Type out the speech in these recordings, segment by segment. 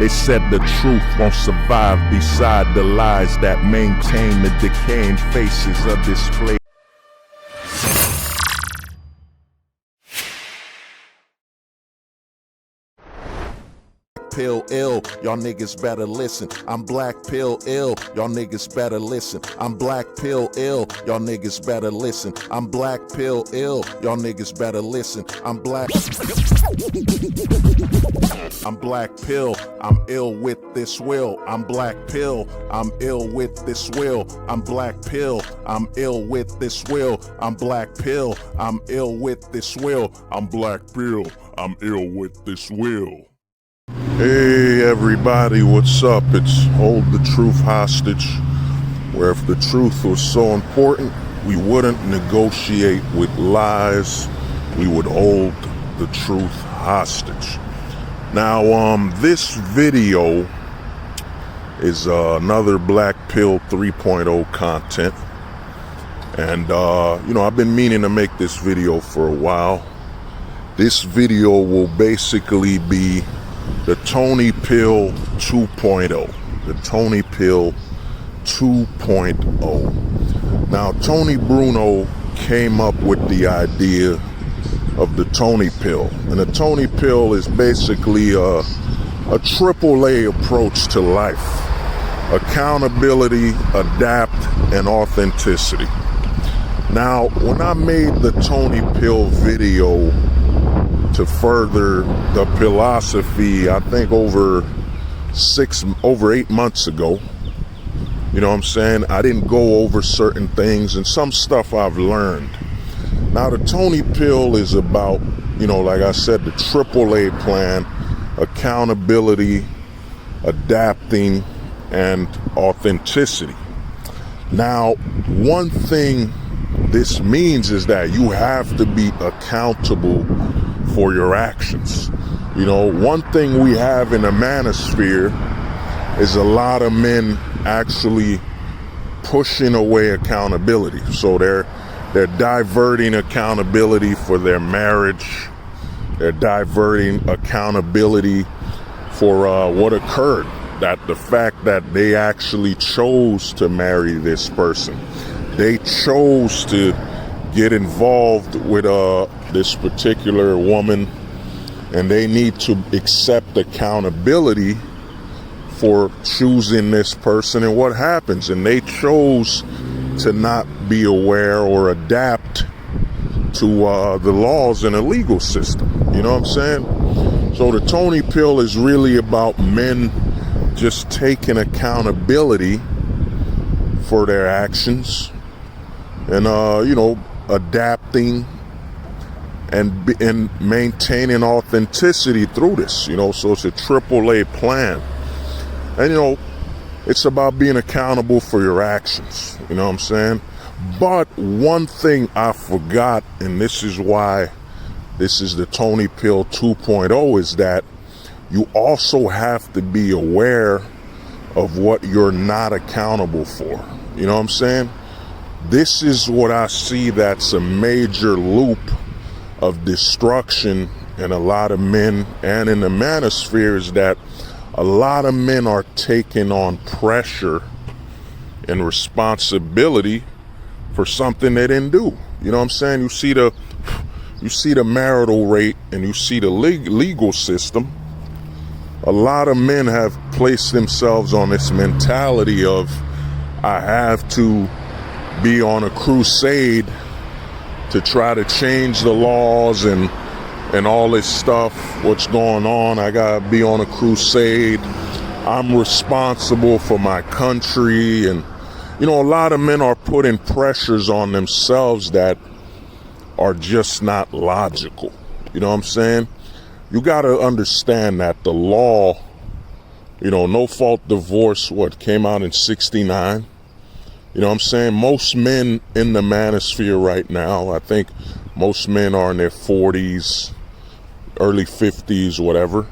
They said the truth won't survive beside the lies that maintain the decaying faces of display. Pill ill, y'all niggas better listen. I'm black pill ill, y'all niggas better listen. I'm black pill ill, y'all niggas better listen. I'm black pill ill, y'all niggas better listen. I'm black pill, I'm ill with this will. I'm black pill, I'm ill with this will. I'm black pill, I'm ill with this will. I'm black pill, I'm ill with this will. I'm black pill, I'm ill with this will. Hey everybody, what's up? It's Hold the Truth Hostage, where if the truth was so important, we wouldn't negotiate with lies, we would hold the truth hostage. Now, this video is another Black Pill 3.0 content, and I've been meaning to make this video for a while. This video will basically be the Tony Pill 2.0. The Tony Pill 2.0. Now, Tony Bruno came up with the idea of the Tony Pill. And the Tony Pill is basically a AAA approach to life. Accountability, adapt, and authenticity. Now, when I made the Tony Pill video to further the philosophy, I think over 8 months ago, you know what I'm saying? I didn't go over certain things and some stuff I've learned. Now the Tony Pill is about, like I said, the AAA plan, accountability, adapting, and authenticity. Now, one thing this means is that you have to be accountable for your actions. One thing we have in the manosphere is a lot of men actually pushing away accountability. So they're diverting accountability for their marriage. They're diverting accountability for what occurred, that the fact that they actually chose to marry this person. They chose to get involved with this particular woman, and they need to accept accountability for choosing this person and what happens. And they chose to not be aware or adapt to the laws in the legal system. You know what I'm saying? So the Tony Pill is really about men just taking accountability for their actions and adapting and maintaining authenticity through this, so it's a AAA plan. And it's about being accountable for your actions, you know what I'm saying? But one thing I forgot, and this is why this is the Tony Pill 2.0, is that you also have to be aware of what you're not accountable for. You know what I'm saying? This is what I see that's a major loop of destruction in a lot of men and in the manosphere, is that a lot of men are taking on pressure and responsibility for something they didn't do. You know what I'm saying? You see the marital rate and you see the legal system. A lot of men have placed themselves on this mentality of, I have to be on a crusade to try to change the laws and all this stuff, what's going on. I gotta be on a crusade. I'm responsible for my country. And, a lot of men are putting pressures on themselves that are just not logical. You know what I'm saying? You gotta understand that the law, no fault divorce, came out in 1969. You know what I'm saying? Most men in the manosphere right now, I think most men are in their 40s, early 50s, whatever.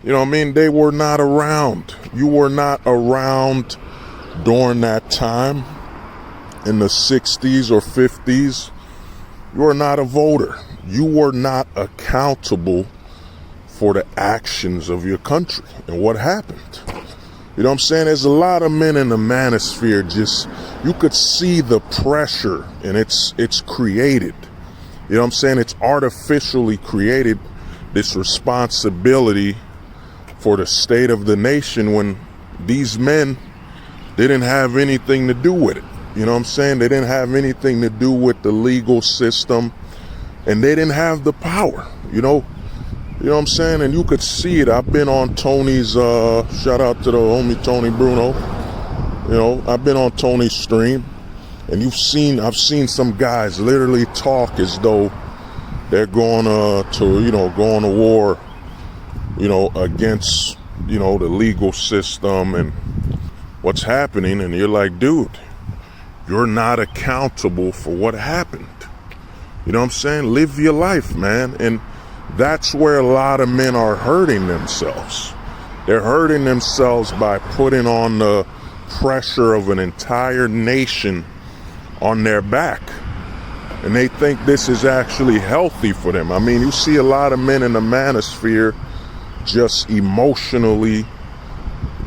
You know what I mean? They were not around. You were not around during that time in the 60s or 50s. You were not a voter. You were not accountable for for the actions of your country and what happened. You know what I'm saying? There's a lot of men in the manosphere, just, you could see the pressure, and it's created. You know what I'm saying? It's artificially created, this responsibility for the state of the nation, when these men didn't have anything to do with it. You know what I'm saying? They didn't have anything to do with the legal system, and they didn't have the power, you know what I'm saying? And you could see it. I've been on Tony's, shout out to the homie Tony Bruno. You know, I've been on Tony's stream, and I've seen some guys literally talk as though they're going going to war, against, the legal system and what's happening. And you're like, dude, you're not accountable for what happened. You know what I'm saying? Live your life, man. And that's where a lot of men are hurting themselves. They're hurting themselves by putting on the pressure of an entire nation on their back. And they think this is actually healthy for them. I mean, you see a lot of men in the manosphere just emotionally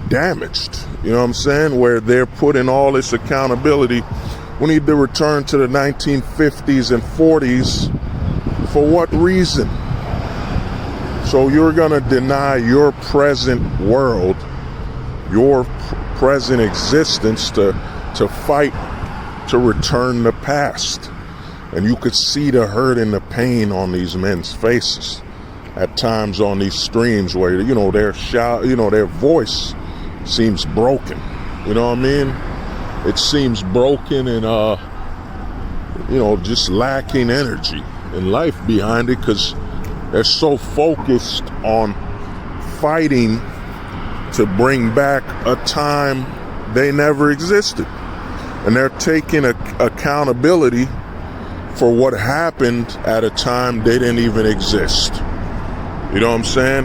damaged. You know what I'm saying? Where they're putting all this accountability. We need to return to the 1950s and 40s. For what reason? So you're going to deny your present world, your present existence to fight to return the past. And you could see the hurt and the pain on these men's faces at times on these streams where, their voice seems broken. You know what I mean? It seems broken and, just lacking energy and life behind it, because they're so focused on fighting to bring back a time they never existed. And they're taking accountability for what happened at a time they didn't even exist. You know what I'm saying?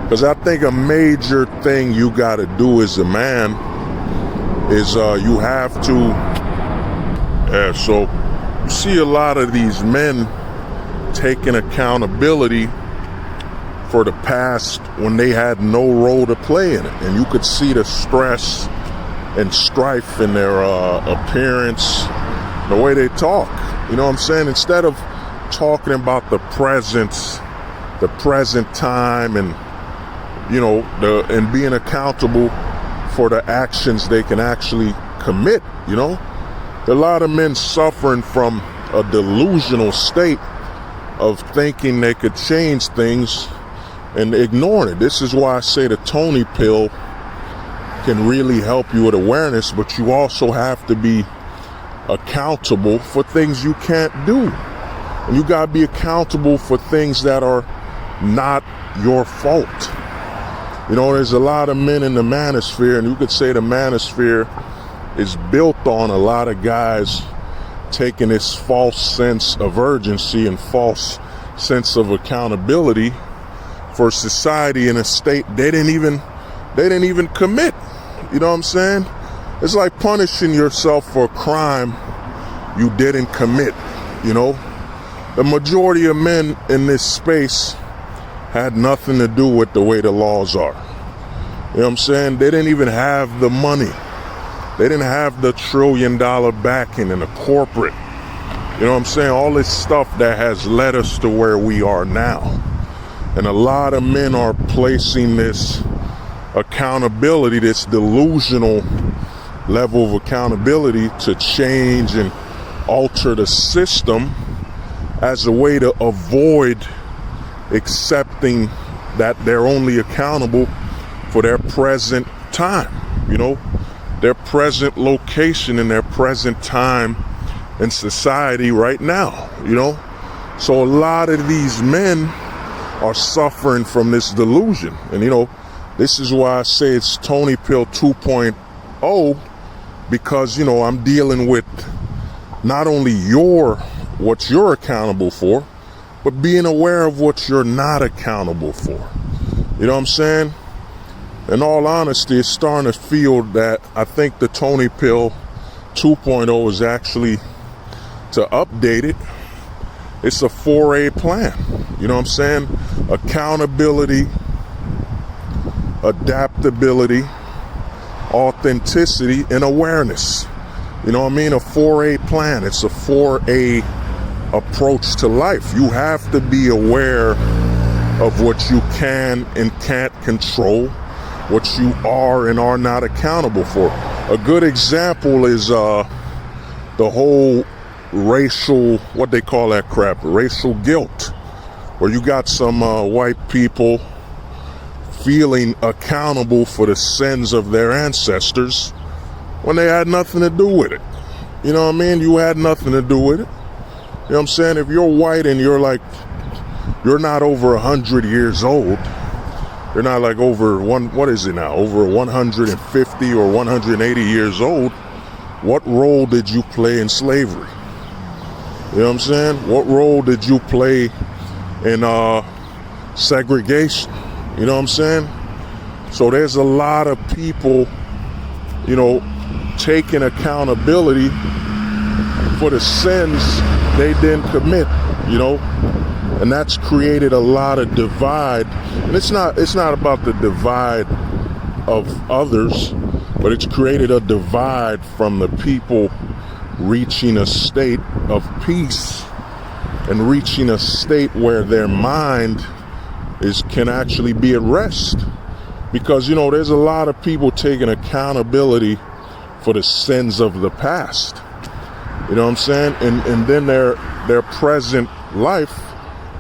Because I think a major thing you got to do as a man is you have to, so you see a lot of these men taking accountability for the past when they had no role to play in it. And you could see the stress and strife in their appearance, the way they talk. You know what I'm saying? Instead of talking about the present time, and and being accountable for the actions they can actually commit. There are a lot of men suffering from a delusional state of thinking they could change things and ignoring it. This is why I say the Tony pill can really help you with awareness, but you also have to be accountable for things you can't do. And you gotta be accountable for things that are not your fault. There's a lot of men in the manosphere, and you could say the manosphere is built on a lot of guys taking this false sense of urgency and false sense of accountability for society in a state they didn't even commit. You know what I'm saying? It's like punishing yourself for a crime you didn't commit. The majority of men in this space had nothing to do with the way the laws are. You know what I'm saying? They didn't even have the money. They didn't have the $1 trillion backing and the corporate. You know what I'm saying? All this stuff that has led us to where we are now. And a lot of men are placing this accountability, this delusional level of accountability to change and alter the system as a way to avoid accepting that they're only accountable for their present time, their present location and their present time in society right now, So a lot of these men are suffering from this delusion. And, this is why I say it's Tony Pill 2.0, because, I'm dealing with not only what you're accountable for, but being aware of what you're not accountable for. You know what I'm saying? In all honesty, it's starting to feel that I think the Tony Pill 2.0 is actually, to update it, It's a 4A plan. You know what I'm saying? Accountability, adaptability, authenticity, and awareness. You know what I mean? A 4A plan. It's a 4A approach to life. You have to be aware of what you can and can't control, what you are and are not accountable for. A good example is the whole racial, what they call that crap, racial guilt, where you got some white people feeling accountable for the sins of their ancestors when they had nothing to do with it. You know what I mean? You had nothing to do with it. You know what I'm saying? If you're white and you're not over 100 years old, you're not like over what is it now? Over 150 or 180 years old, what role did you play in slavery? You know what I'm saying? What role did you play in segregation? You know what I'm saying? So there's a lot of people, you know, taking accountability for the sins they didn't commit, you know, and that's created a lot of divide. And it's not about the divide of others, but it's created a divide from the people reaching a state of peace and reaching a state where their mind can actually be at rest. Because, you know, there's a lot of people taking accountability for the sins of the past. You know what I'm saying? And then their present life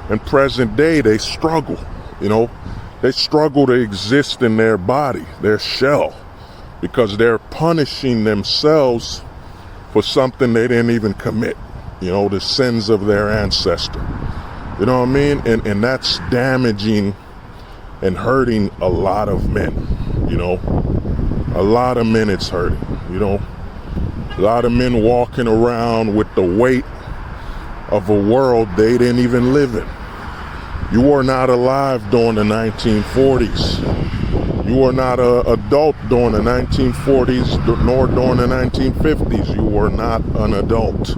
and present day, they struggle. You know, they struggle to exist in their body, their shell, because they're punishing themselves for something they didn't even commit. You know, the sins of their ancestor. You know what I mean? And that's damaging and hurting a lot of men. You know, a lot of men it's hurting. You know, a lot of men walking around with the weight of a world they didn't even live in. You were not alive during the 1940s. You were not an adult during the 1940s, nor during the 1950s. You were not an adult.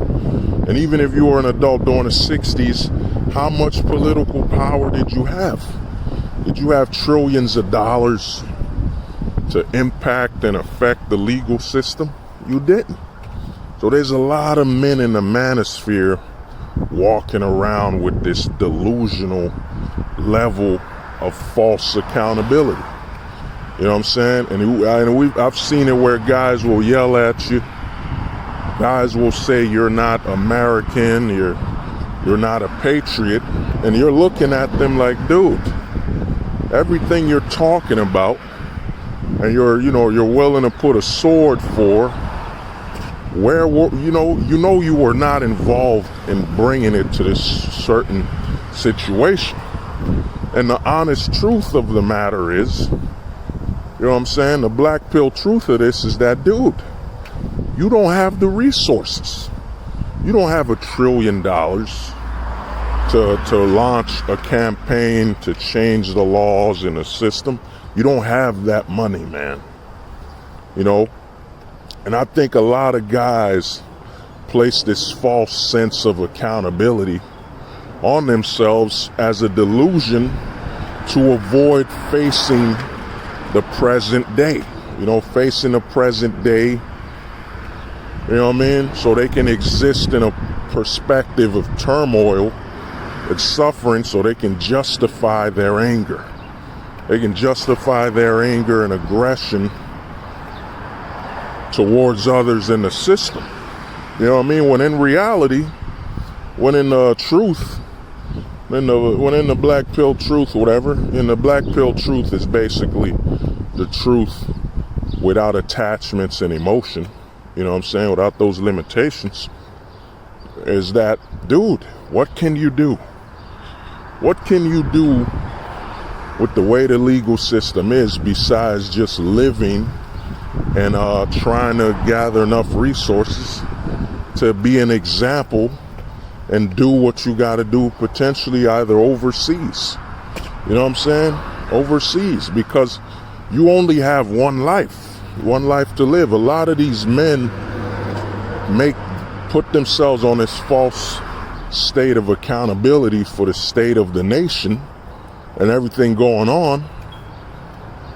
And even if you were an adult during the 60s, how much political power did you have? Did you have trillions of dollars to impact and affect the legal system? You didn't. So there's a lot of men in the manosphere walking around with this delusional level of false accountability. You know what I'm saying? And I've seen it where guys will yell at you. Guys will say you're not American, you're not a patriot, and you're looking at them like, dude, everything you're talking about and you're willing to put a sword for, where you were not involved in bringing it to this certain situation. And the honest truth of the matter is, you know what I'm saying? The black pill truth of this is that, dude, you don't have the resources. You don't have $1 trillion to launch a campaign to change the laws in the system. You don't have that money, man. You know? And I think a lot of guys place this false sense of accountability on themselves as a delusion to avoid facing the present day. You know, facing the present day, you know what I mean? So they can exist in a perspective of turmoil and suffering, so they can justify their anger. They can justify their anger and aggression towards others in the system. You know what I mean? When in reality, when in the truth, when in the black pill truth, whatever, in the black pill truth is basically the truth without attachments and emotion. You know what I'm saying? Without those limitations. Is that, dude, what can you do? What can you do with the way the legal system is besides just living and trying to gather enough resources to be an example and do what you got to do potentially either overseas? You know what I'm saying? Overseas, because you only have one life to live. A lot of these men put themselves on this false state of accountability for the state of the nation and everything going on,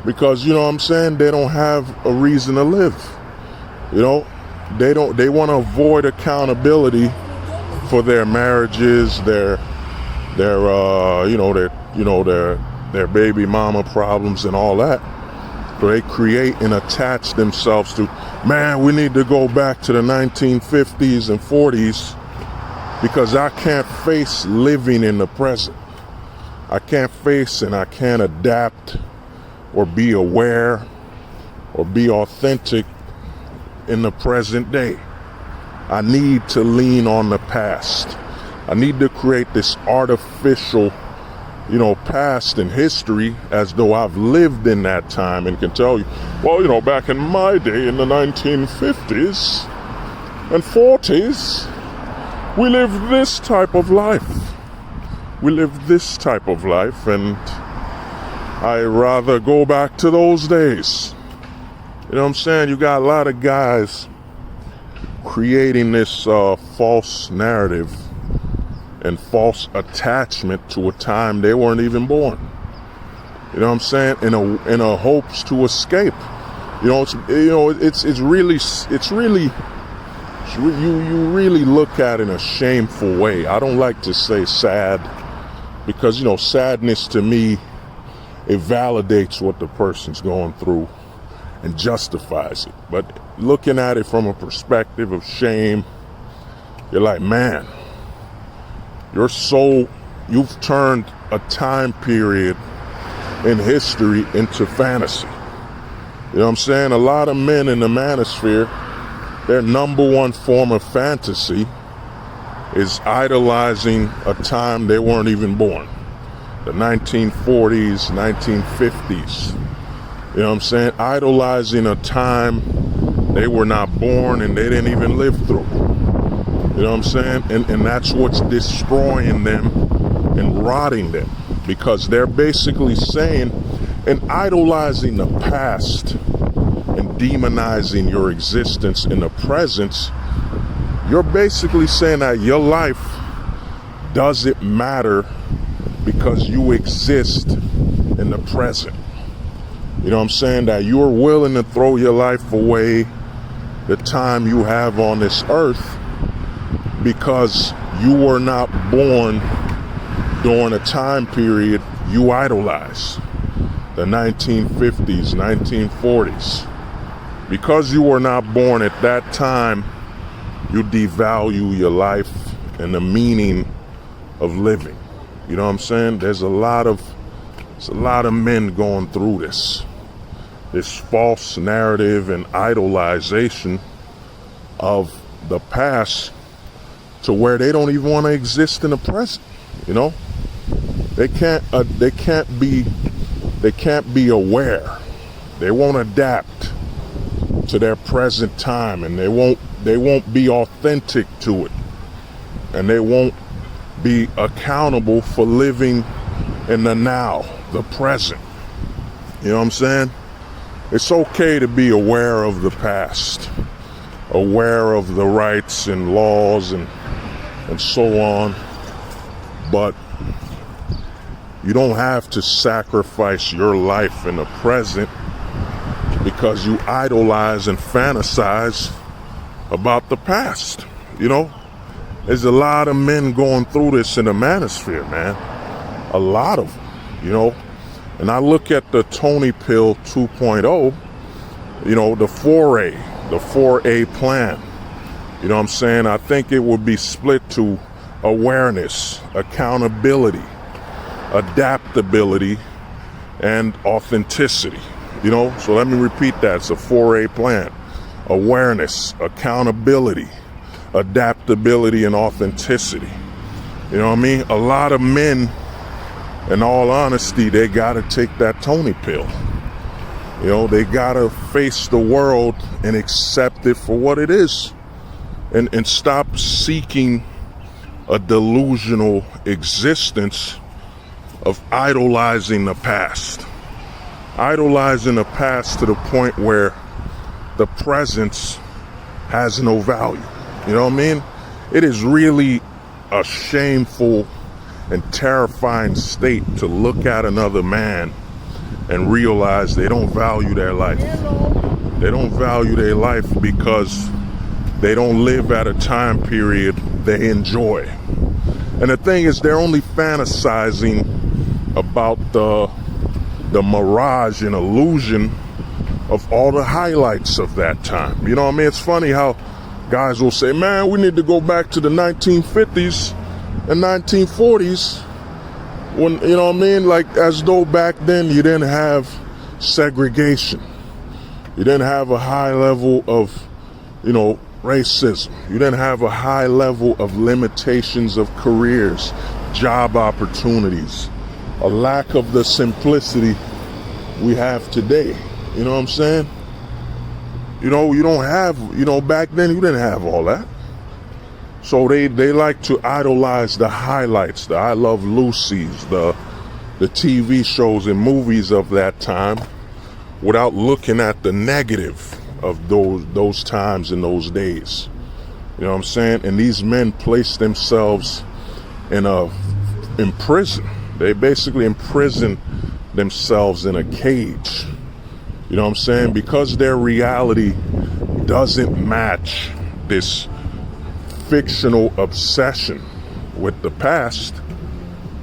because, you know what I'm saying, they don't have a reason to live. You know, they want to avoid accountability for their marriages, their baby mama problems and all that. So they create and attach themselves to, man, we need to go back to the 1950s and 40s because I can't face living in the present. I can't face and I can't adapt or be aware or be authentic in the present day. I need to lean on the past. I need to create this artificial, past and history as though I've lived in that time and can tell you, well, back in my day in the 1950s and 40s, we lived this type of life. We lived this type of life, and I'd rather go back to those days. You know what I'm saying? You got a lot of guys creating this false narrative and false attachment to a time they weren't even born. You know what I'm saying? In a hopes to escape. It's really you really look at it in a shameful way. I don't like to say sad because sadness to me, it validates what the person's going through and justifies it. But looking at it from a perspective of shame, you're like, man, you've turned a time period in history into fantasy. You know what I'm saying? A lot of men in the manosphere, their number one form of fantasy is idolizing a time they weren't even born. The 1940s, 1950s. You know what I'm saying? Idolizing a time they were not born and they didn't even live through. You know what I'm saying? And that's what's destroying them and rotting them, because they're basically saying and idolizing the past and demonizing your existence in the present. You're basically saying that your life doesn't matter because you exist in the present. You know what I'm saying? That you're willing to throw your life away, the time you have on this earth, because you were not born during a time period you idolize. The 1950s, 1940s. Because you were not born at that time, you devalue your life and the meaning of living. You know what I'm saying? There's a lot of men going through this false narrative and idolization of the past to where they don't even want to exist in the present. They can't be aware. They won't adapt to their present time, and they won't be authentic to it, and they won't be accountable for living in the now, the present. You know what I'm saying? It's okay to be aware of the past, aware of the rights and laws and so on, but you don't have to sacrifice your life in the present because you idolize and fantasize about the past. There's a lot of men going through this in the manosphere, man. A lot of them, And I look at the Tony Pill 2.0, the 4A plan. You know what I'm saying? I think it would be split to awareness, accountability, adaptability, and authenticity. So let me repeat that. It's a 4A plan. Awareness, accountability, adaptability, and authenticity. You know what I mean? A lot of men, in all honesty, they gotta take that Tony pill. They gotta face the world and accept it for what it is. And stop seeking a delusional existence of idolizing the past. Idolizing the past to the point where the presence has no value. You know what I mean? It is really a shameful and terrifying state to look at another man and realize they don't value their life. They don't value their life because they don't live at a time period they enjoy. And the thing is, they're only fantasizing about the mirage and illusion of all the highlights of that time. You know what I mean? It's funny how guys will say, man, we need to go back to the 1950s and 1940s when, you know what I mean? Like, as though back then you didn't have segregation. You didn't have a high level of, you know, racism. You didn't have a high level of limitations of careers, job opportunities, a lack of the simplicity we have today. You know what I'm saying? You know, you don't have, you know, back then you didn't have all that. So they like to idolize the highlights, the I Love Lucy's, the TV shows and movies of that time, without looking at the negative of those times and those days. You know what I'm saying? And these men place themselves in prison. They basically imprison themselves in a cage. You know what I'm saying? Because their reality doesn't match this fictional obsession with the past.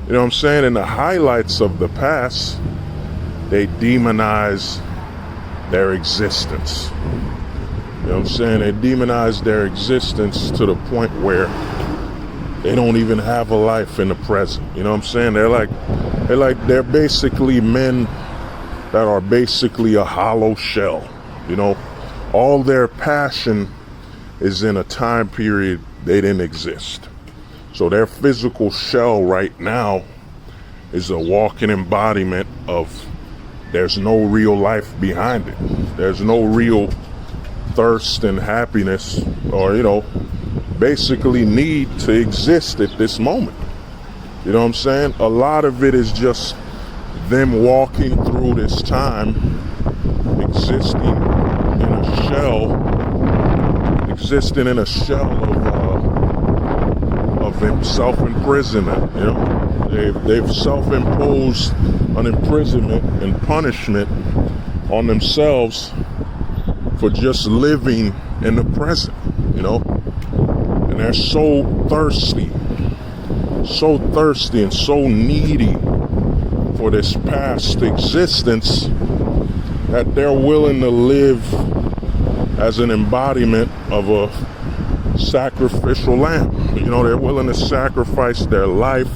You know what I'm saying? In the highlights of the past, they demonize their existence. You know what I'm saying? They demonize their existence to the point where they don't even have a life in the present. You know what I'm saying? They're basically men that are basically a hollow shell. You know, all their passion is in a time period they didn't exist. So their physical shell right now is a walking embodiment of there's no real life behind it. There's no real thirst and happiness, or, you know, basically need to exist at this moment. You know what I'm saying? A lot of it is just them walking through this time, existing in a shell of self-imprisonment. You know, they've self-imposed an imprisonment and punishment on themselves for just living in the present. You know, and they're so thirsty and so needy for this past existence that they're willing to live as an embodiment of a sacrificial lamb. You know, they're willing to sacrifice their life,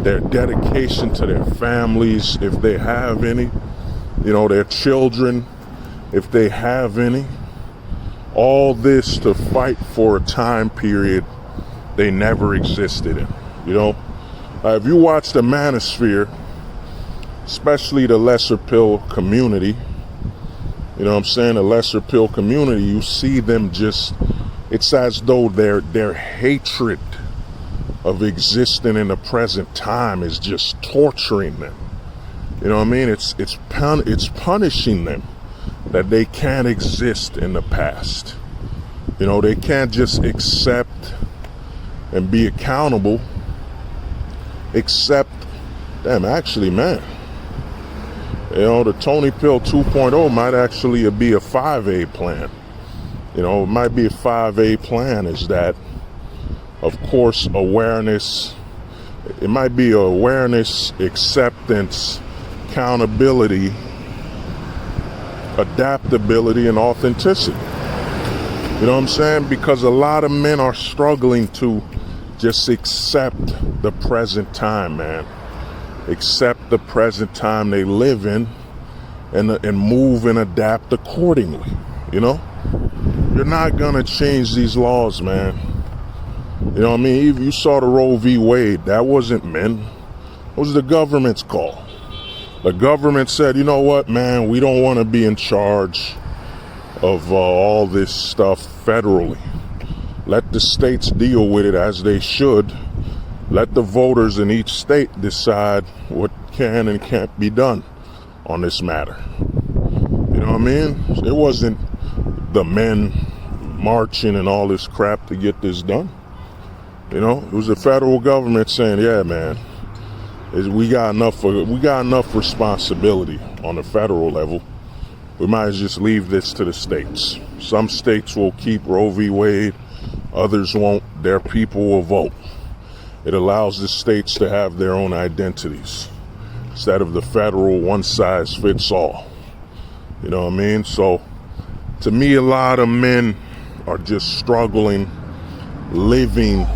their dedication to their families, if they have any, you know, their children, if they have any. All this to fight for a time period they never existed in. You know, if you watch the manosphere, especially the lesser pill community, you know what I'm saying, the lesser pill community, you see them just, it's as though their hatred of existing in the present time is just torturing them. You know what I mean? It's punishing them that they can't exist in the past. You know, they can't just accept and be accountable, except, damn, actually, man, you know, the Tony Pill 2.0 might actually be a 5A plan. You know, it might be a 5A plan, is that, of course, awareness. It might be awareness, acceptance, accountability, adaptability, and authenticity. You know what I'm saying? Because a lot of men are struggling to just accept the present time, man. Accept the present time they live in and move and adapt accordingly. You know? You're not gonna change these laws, man. You know what I mean? You saw the Roe v. Wade. That wasn't men. It was the government's call. The government said, you know what, man, we don't want to be in charge of all this stuff federally. Let the states deal with it as they should. Let the voters in each state decide what can and can't be done on this matter. You know what I mean? It wasn't the men marching and all this crap to get this done. You know, it was the federal government saying, yeah, man, we got enough responsibility on the federal level. We might as just leave this to the states. Some states will keep Roe v. Wade, others won't. Their people will vote. It allows the states to have their own identities instead of the federal one-size-fits-all. You know what I mean? So, to me, a lot of men are just struggling, living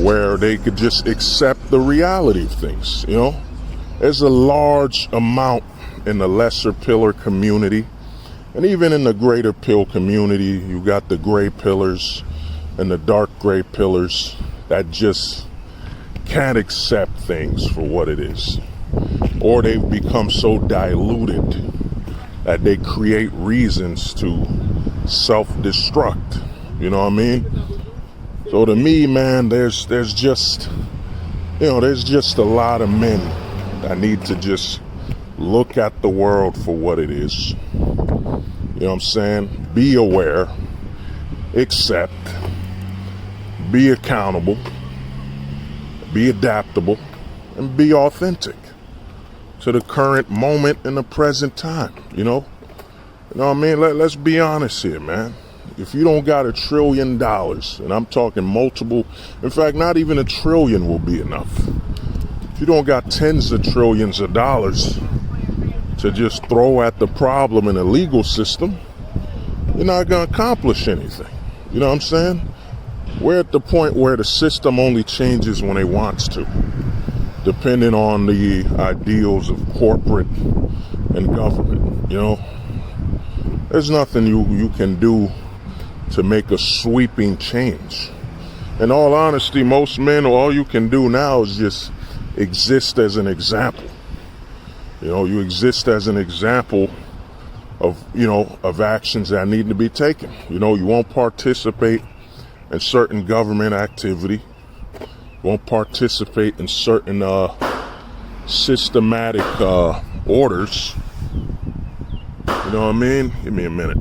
where they could just accept the reality of things, you know? There's a large amount in the lesser pillar community, and even in the greater pill community, you got the gray pillars and the dark gray pillars that just can't accept things for what it is. Or they've become so diluted that they create reasons to self-destruct. You know what I mean? So to me, man, there's just a lot of men that need to just look at the world for what it is. You know what I'm saying? Be aware, accept, be accountable, be adaptable, and be authentic to the current moment in the present time, you know? You know what I mean? Let's be honest here, man. If you don't got $1 trillion, and I'm talking multiple, in fact, not even $1 trillion will be enough. If you don't got tens of trillions of dollars to just throw at the problem in the legal system, you're not going to accomplish anything. You know what I'm saying? We're at the point where the system only changes when it wants to, depending on the ideals of corporate and government. You know, there's nothing you can do to make a sweeping change. In all honesty, most men, all you can do now is just exist as an example. You know, you exist as an example of actions that need to be taken. You know, you won't participate in certain government activity. You won't participate in certain systematic orders. You know what I mean? Give me a minute.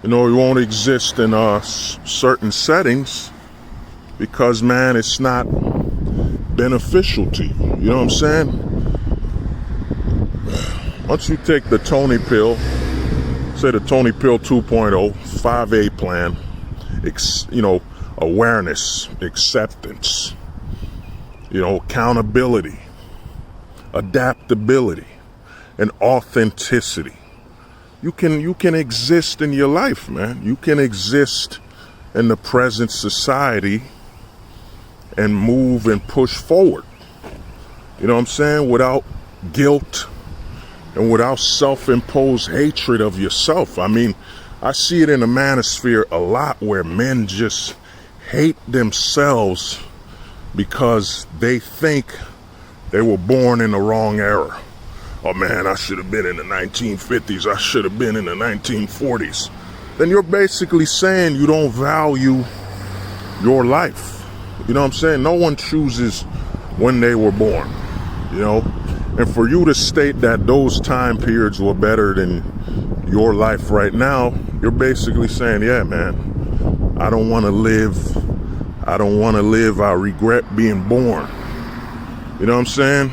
You know, you won't exist in certain settings because, man, it's not beneficial to you. You know what I'm saying? Once you take the Tony pill, say the Tony pill 2.0, 5A plan, awareness, acceptance, accountability, adaptability, and authenticity. You can exist in your life, man. You can exist in the present society and move and push forward. You know what I'm saying? Without guilt and without self-imposed hatred of yourself. I mean, I see it in the manosphere a lot where men just hate themselves because they think they were born in the wrong era. Oh man, I should have been in the 1950s. I should have been in the 1940s. Then you're basically saying you don't value your life. You know what I'm saying? No one chooses when they were born, you know? And for you to state that those time periods were better than your life right now, you're basically saying, yeah, man, I don't want to live. I don't want to live. I regret being born. You know what I'm saying?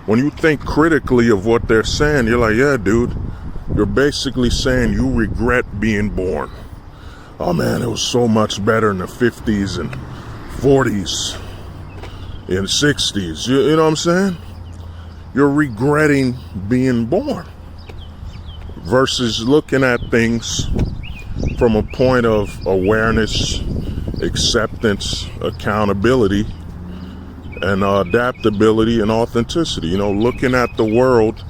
When you think critically of what they're saying, you're like, yeah, dude, you're basically saying you regret being born. Oh man, it was so much better in the 50s and 40s and 60s. You know what I'm saying? You're regretting being born versus looking at things from a point of awareness, acceptance, accountability, and adaptability and authenticity. You know, looking at the world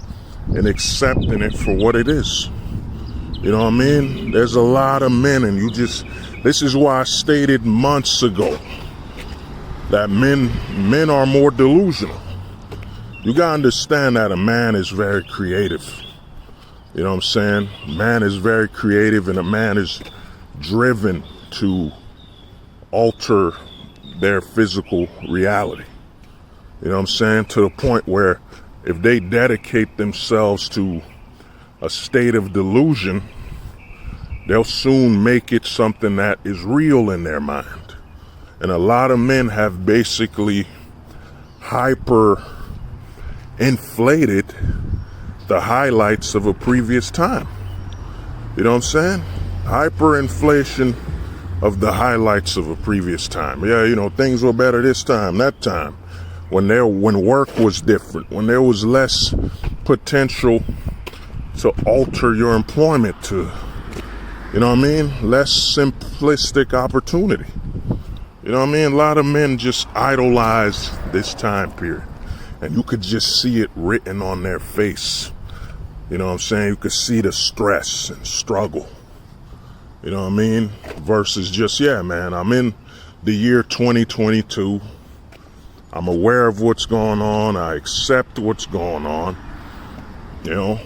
and accepting it for what it is. You know what I mean? There's a lot of men, and this is why I stated months ago that men are more delusional. You gotta understand that a man is very creative. You know what I'm saying? Man is very creative, and a man is driven to alter their physical reality. You know what I'm saying? To the point where if they dedicate themselves to a state of delusion, they'll soon make it something that is real in their mind. And a lot of men have basically hyper inflated the highlights of a previous time. You know what I'm saying? Hyperinflation of the highlights of a previous time. Yeah, you know, things were better this time, that time. When work was different, when there was less potential to alter your employment to, you know what I mean? Less simplistic opportunity. You know what I mean? A lot of men just idolize this time period. And you could just see it written on their face. You know what I'm saying? You could see the stress and struggle. You know what I mean? Versus just, yeah, man, I'm in the year 2022. I'm aware of what's going on. I accept what's going on. You know,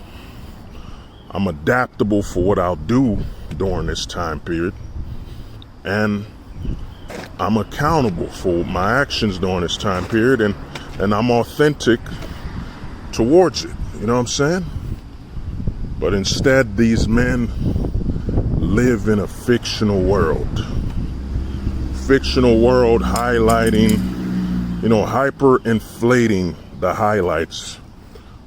I'm adaptable for what I'll do during this time period. And I'm accountable for my actions during this time period. And I'm authentic towards it. You know what I'm saying? But instead, these men live in a fictional world. Fictional world highlighting, you know, hyper-inflating the highlights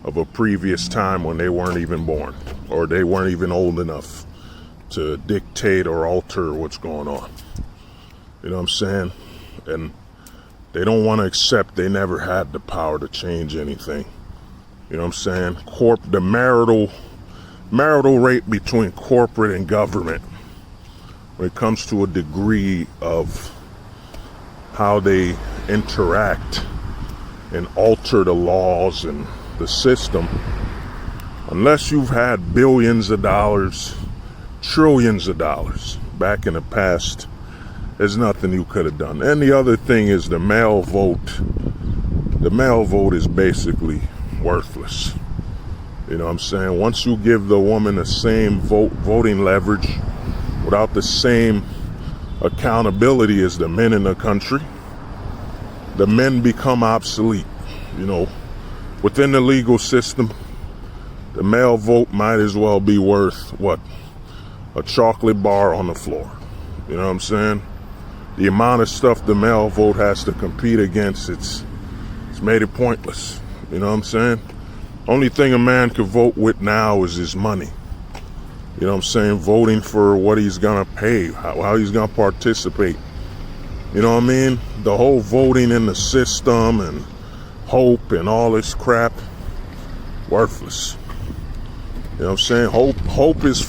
of a previous time when they weren't even born, or they weren't even old enough to dictate or alter what's going on. You know what I'm saying? And they don't want to accept they never had the power to change anything. You know what I'm saying? The marital rate between corporate and government, when it comes to a degree of how they interact and alter the laws and the system, unless you've had billions of dollars, trillions of dollars back in the past, there's nothing you could have done. And the other thing is the male vote. The male vote is basically worthless. You know what I'm saying? Once you give the woman the same voting leverage without the same accountability as the men in the country, the men become obsolete. You know, within the legal system, the male vote might as well be worth, what, a chocolate bar on the floor. You know what I'm saying? The amount of stuff the male vote has to compete against, it's made it pointless. You know what I'm saying? Only thing a man can vote with now is his money. You know what I'm saying? Voting for what he's gonna pay, how he's gonna participate. You know what I mean? The whole voting in the system and hope and all this crap, worthless. You know what I'm saying? Hope is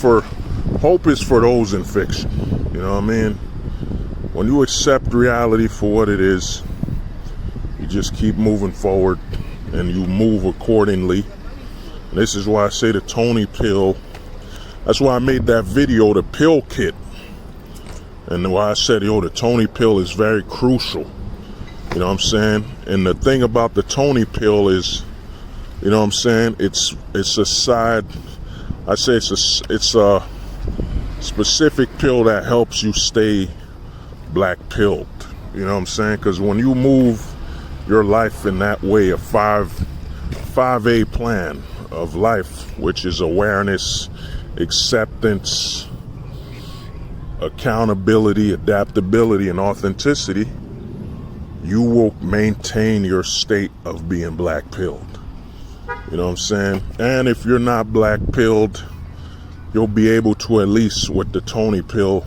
for those in fiction. You know what I mean? When you accept reality for what it is, you just keep moving forward and you move accordingly. And this is why I say the Tony pill. That's why I made that video, the pill kit. And why I said, yo, the Tony pill is very crucial. You know what I'm saying? And the thing about the Tony pill is, you know what I'm saying? It's a side, I say it's a specific pill that helps you stay black pilled. You know what I'm saying? Because when you move your life in that way, a 5A plan of life, which is awareness, acceptance, accountability, adaptability, and authenticity, you will maintain your state of being black pilled. You know what I'm saying? And if you're not black pilled, you'll be able to, at least with the Tony pill,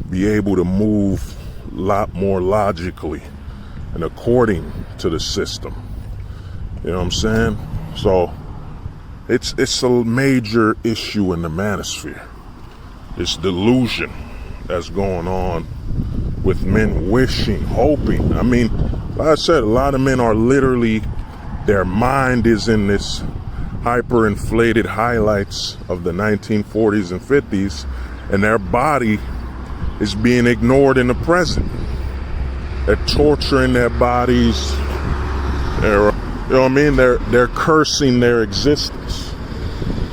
be able to move a lot more logically and according to the system. You know what I'm saying? So it's a major issue in the manosphere. This delusion that's going on with men wishing, hoping. I mean, like I said, a lot of men are literally, their mind is in this hyperinflated highlights of the 1940s and 50s, and their body is being ignored in the present. They're torturing their bodies. They're, you know what I mean? They're cursing their existence.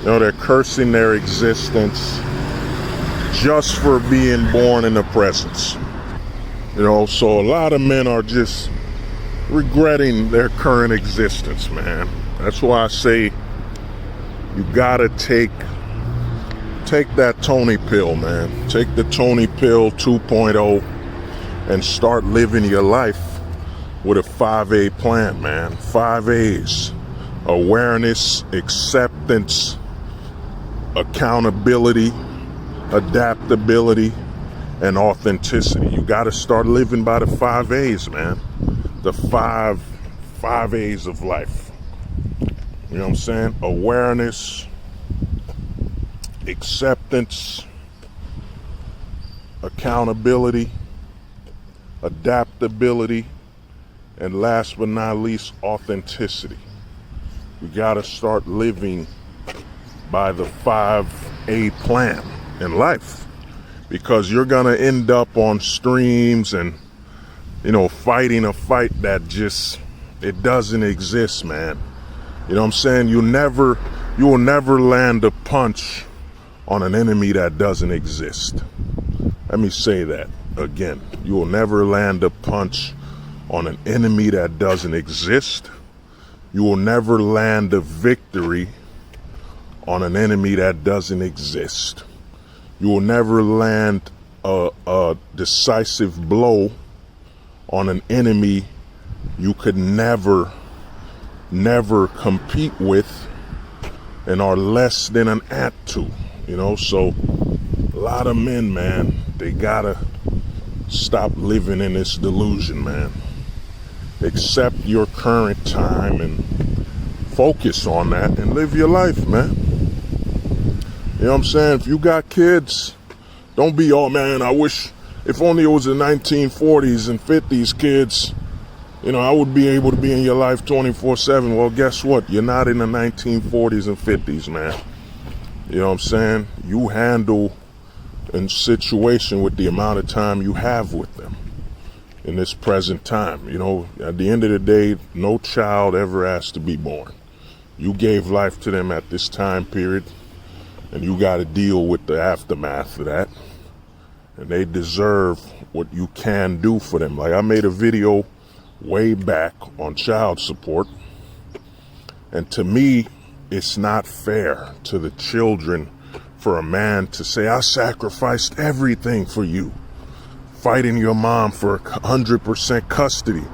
You know, they're cursing their existence just for being born in the presence. You know, so a lot of men are just regretting their current existence, man. That's why I say you gotta take that Tony pill, man. Take the Tony pill 2.0. and start living your life with a 5A plan, man. 5 A's. Awareness, acceptance, accountability, adaptability, and authenticity. You got to start living by the 5 A's, man. The five A's of life. You know what I'm saying? Awareness, acceptance, accountability, adaptability, and last but not least, authenticity. We got to start living by the 5A plan in life, because you're going to end up on streams and, fighting a fight that just, it doesn't exist, man. You know what I'm saying? You will never land a punch on an enemy that doesn't exist. Let me say that again. You will never land a punch on an enemy that doesn't exist. You will never land a victory on an enemy that doesn't exist. You will never land a decisive blow on an enemy you could never compete with and are less than an ant to. So a lot of men, man, they gotta stop living in this delusion, man. Accept your current time and focus on that and live your life, man. You know what I'm saying? If you got kids, don't be, oh man, I wish if only it was the 1940s and 50s kids, I would be able to be in your life 24/7. Well, guess what? You're not in the 1940s and 50s, man. You know what I'm saying? You handle a situation with the amount of time you have with them in this present time. At the end of the day, no child ever asked to be born. You gave life to them at this time period, and you got to deal with the aftermath of that. And they deserve what you can do for them. Like, I made a video way back on child support, and to me, it's not fair to the children for a man to say, I sacrificed everything for you. Fighting your mom for 100% custody.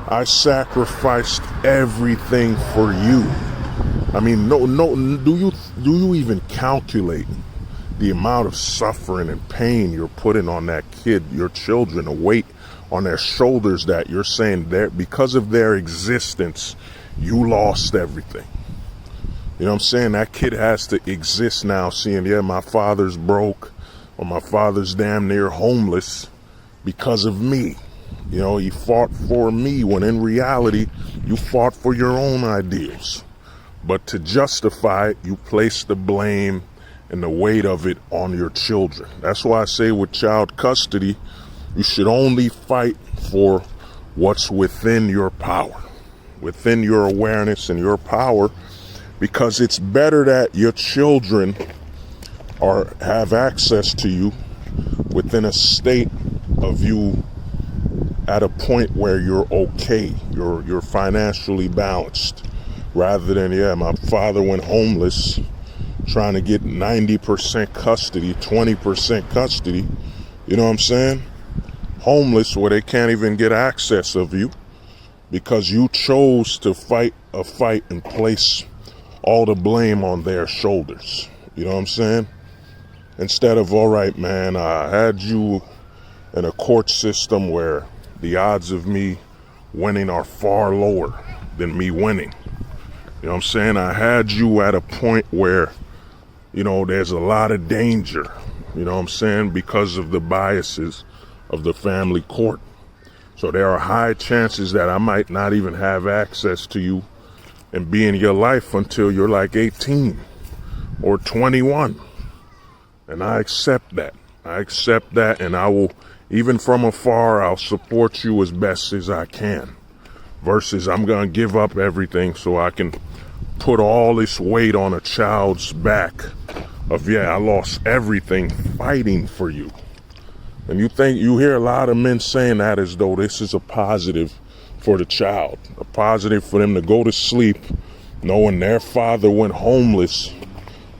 I sacrificed everything for you. I mean, no, do you even calculate the amount of suffering and pain you're putting on that kid, your children, a weight on their shoulders that you're saying because of their existence, you lost everything. You know what I'm saying? That kid has to exist now seeing, yeah, my father's broke or my father's damn near homeless because of me. He fought for me, when in reality, you fought for your own ideals. But to justify it, you place the blame and the weight of it on your children. That's why I say with child custody, you should only fight for what's within your power, within your awareness and your power, because it's better that your children have access to you within a state of you at a point where you're okay, you're financially balanced, rather than, yeah, my father went homeless trying to get 90% custody, 20% custody, you know what I'm saying? Homeless where they can't even get access of you because you chose to fight a fight and place all the blame on their shoulders. You know what I'm saying? Instead of, all right, man, I had you in a court system where the odds of me winning are far lower than me winning. You know what I'm saying? I had you at a point where, there's a lot of danger, you know what I'm saying, because of the biases of the family court. So there are high chances that I might not even have access to you and be in your life until you're like 18 or 21. And I accept that. And I will, even from afar, I'll support you as best as I can. Versus I'm going to give up everything so I can put all this weight on a child's back of, yeah, I lost everything fighting for you. And you hear a lot of men saying that as though this is a positive for the child, a positive for them to go to sleep knowing their father went homeless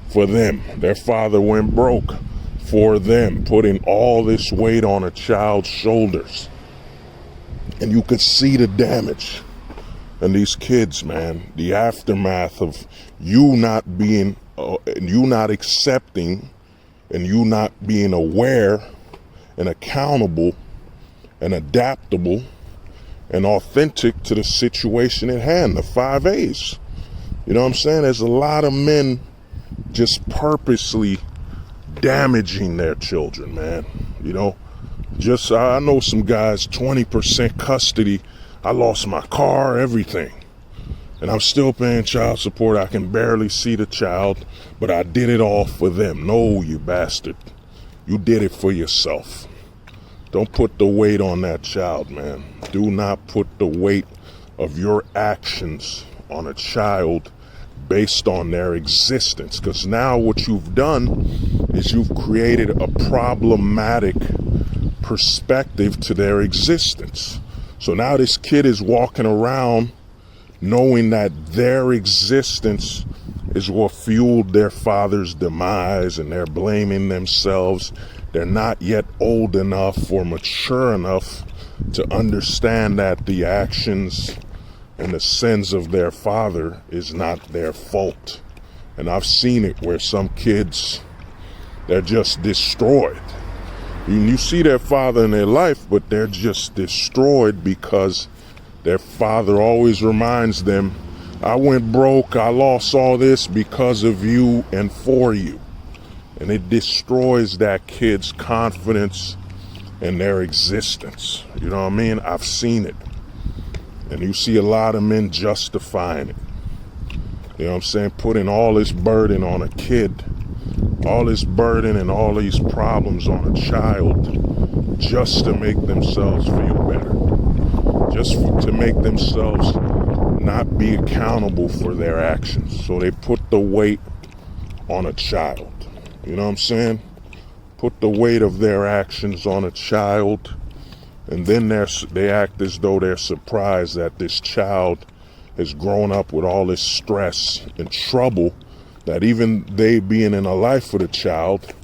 for them. Their father went broke for them, putting all this weight on a child's shoulders. And you could see the damage. And these kids, man, the aftermath of you not being, you not accepting, and you not being aware and accountable and adaptable and authentic to the situation at hand, the 5 A's. You know what I'm saying? There's a lot of men just purposely damaging their children, man. You know, just, I know some guys, 20% custody. I lost my car, everything. And I'm still paying child support. I can barely see the child, but I did it all for them. No, you bastard. You did it for yourself. Don't put the weight on that child, man. Do not put the weight of your actions on a child based on their existence. Because now what you've done is you've created a problematic perspective to their existence. So now this kid is walking around knowing that their existence is what fueled their father's demise, and they're blaming themselves. They're not yet old enough or mature enough to understand that the actions and the sins of their father is not their fault. And I've seen it where some kids, they're just destroyed. You see their father in their life, but they're just destroyed because their father always reminds them, I went broke, I lost all this because of you and for you. And it destroys that kid's confidence in their existence. You know what I mean? I've seen it. And you see a lot of men justifying it. You know what I'm saying? Putting all this burden on a kid, all this burden and all these problems on a child just to make themselves feel better. Just to make themselves not be accountable for their actions. So they put the weight on a child. You know what I'm saying? Put the weight of their actions on a child, and then they act as though they're surprised that this child has grown up with all this stress and trouble, that even they being in a life with a child,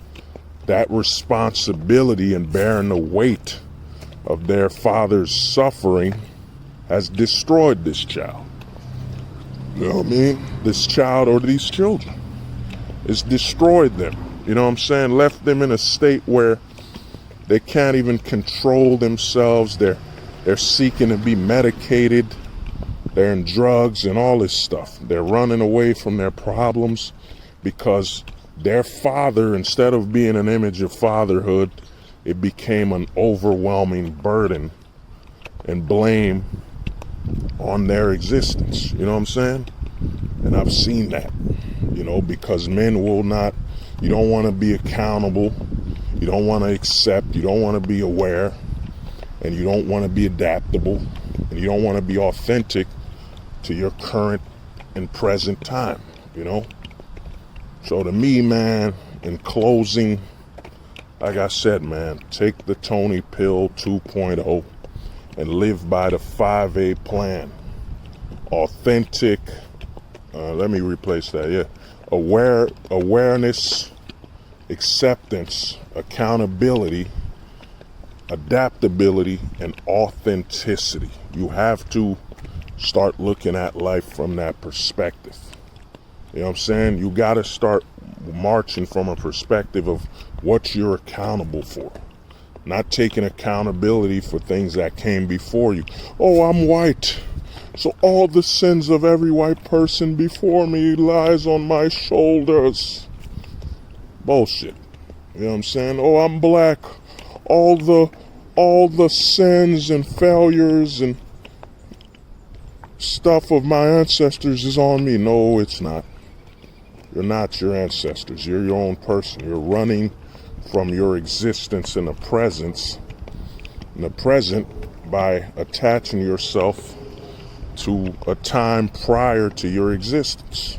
that responsibility and bearing the weight of their father's suffering has destroyed this child. You know what I mean? This child or these children. It's destroyed them. You know what I'm saying? Left them in a state where they can't even control themselves. They're seeking to be medicated. They're in drugs and all this stuff. They're running away from their problems because their father, instead of being an image of fatherhood, it became an overwhelming burden and blame on their existence. You know what I'm saying? And I've seen that, you know, because men will not, you don't want to be accountable, you don't want to accept, you don't want to be aware, and you don't want to be adaptable, and you don't want to be authentic to your current and present time, you know? So to me, man, in closing, like I said, man, take the Tony Pill 2.0 and live by the 5A plan. Authentic, let me replace that, yeah. Awareness, acceptance, accountability, adaptability, and authenticity. You have to start looking at life from that perspective. You know what I'm saying? You got to start marching from a perspective of what you're accountable for. Not taking accountability for things that came before you. Oh, I'm white, so all the sins of every white person before me lies on my shoulders. Bullshit. You know what I'm saying? Oh, I'm black. All the sins and failures and stuff of my ancestors is on me. No, it's not. You're not your ancestors. You're your own person. You're running from your existence in the present by attaching yourself to a time prior to your existence.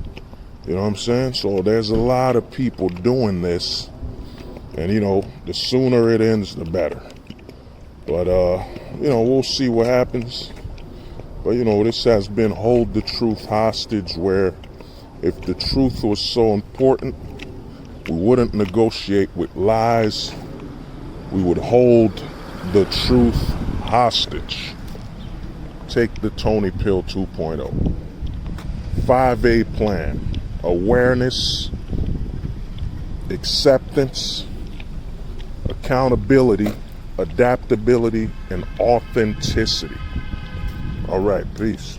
You know what I'm saying? So there's a lot of people doing this, and you know, the sooner it ends, the better. But you know, we'll see what happens. But you know, this has been Hold the Truth Hostage, where if the truth was so important, we wouldn't negotiate with lies. We would hold the truth hostage. take the Tony Pill 2.0. 5A plan: awareness, acceptance, accountability, adaptability, and authenticity. All right, peace.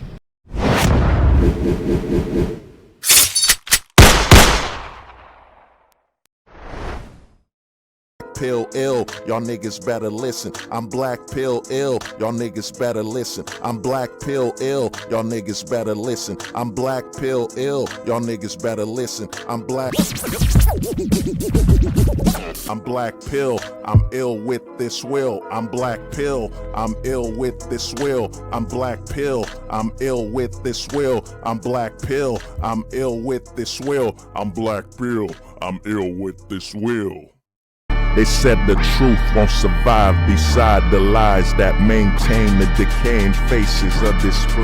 Pill ill, y'all niggas better listen. I'm black pill ill, y'all niggas better listen. I'm black pill ill, y'all niggas better listen. I'm black pill ill, y'all niggas better listen. I'm black pill, I'm ill with this will. I'm black pill, I'm ill with this will. I'm black pill, I'm ill with this will. I'm black pill, I'm ill with this will. I'm black pill, I'm ill with this will. They said the truth won't survive beside the lies that maintain the decaying faces of this place.